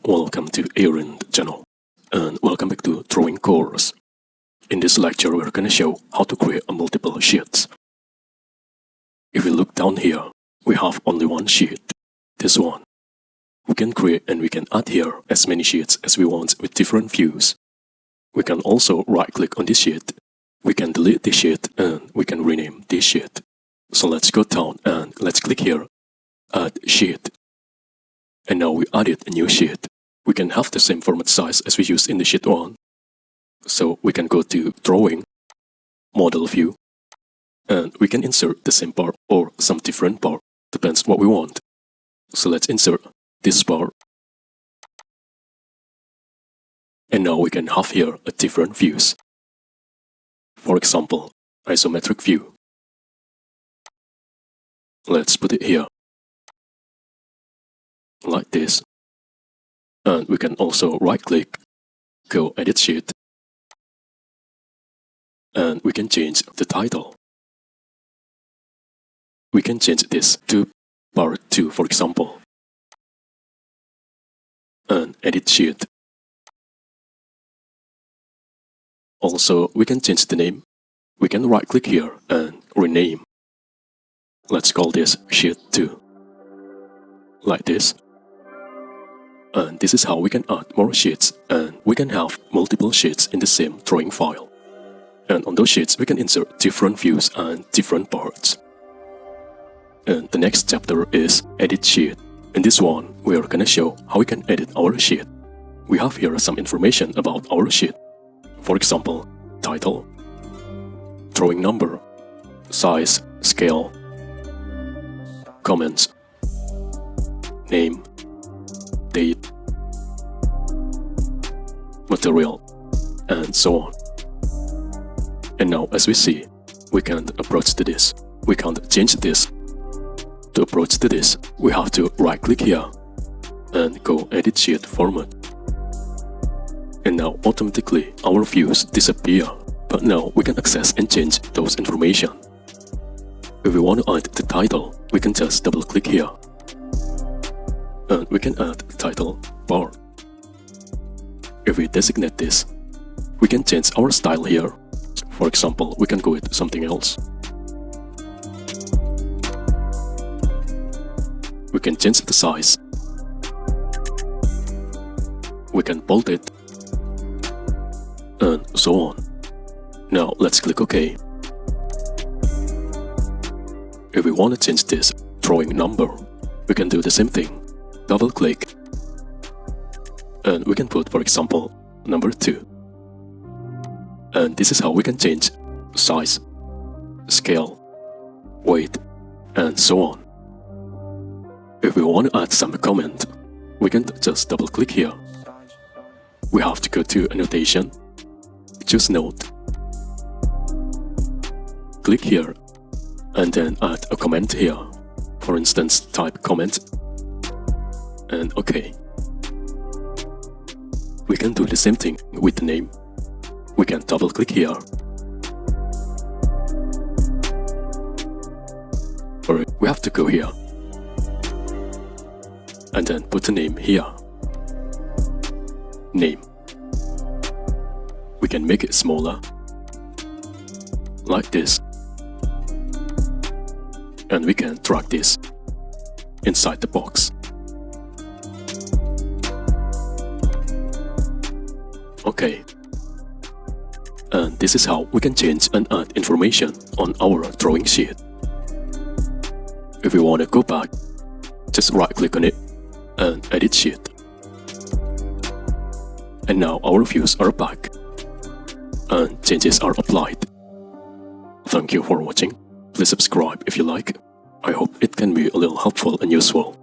Welcome to AER Int channel, and welcome back to Drawing course. In this lecture, we're gonna show how to create multiple sheets. If we look down here, we have only one sheet, this one. We can create and we can add here as many sheets as we want with different views. We can also right-click on this sheet. We can delete this sheet and we can rename this sheet. So let's go down and let's click here, Add Sheet. And now we added a new sheet. We can have the same format size as we used in the sheet 1. So we can go to Drawing, Model View, and we can insert the same part or some different part, depends what we want. So let's insert this part. And now we can have here a different views. For example, isometric view. Let's put it here, like this. And we can also right-click, go Edit Sheet, and we can change the title. We can change this to Part 2, for example, and Edit Sheet. Also, we can change the name. We can right-click here and rename. Let's call this Sheet 2, like this. And this is how we can add more sheets, and we can have multiple sheets in the same drawing file. And on those sheets, we can insert different views and different parts. And the next chapter is Edit Sheet. In this one, we are gonna show how we can edit our sheet. We have here some information about our sheet. For example, title, drawing number, size, scale, comments, name, date, material, and so on. And now as we see, we can't approach to this. We can't change this. To approach to this, we have to right-click here and go Edit Sheet Format. And now automatically our views disappear. But now we can access and change those information. If we want to add the title, we can just double-click here. And we can add the title bar. If we designate this, we can change our style here. For example, we can go with something else. We can change the size. We can bold it, and so on. Now let's click OK. If we want to change this drawing number, we can do the same thing. Double click, and we can put, for example, number 2. And this is how we can change size, scale, weight, and so on. If we want to add some comment, we can just double click here. We have to go to Annotation, choose Note, click here, and then add a comment here. For instance, type comment, and OK. We can do the same thing with the name. We can double click here. Or we have to go here and then put the name here. Name. We can make it smaller, like this. And we can drag this inside the box. OK. And this is how we can change and add information on our drawing sheet. If we want to go back, just right-click on it and Edit Sheet. And now our views are back, and changes are applied. Thank you for watching. Please subscribe if you like. I hope it can be a little helpful and useful.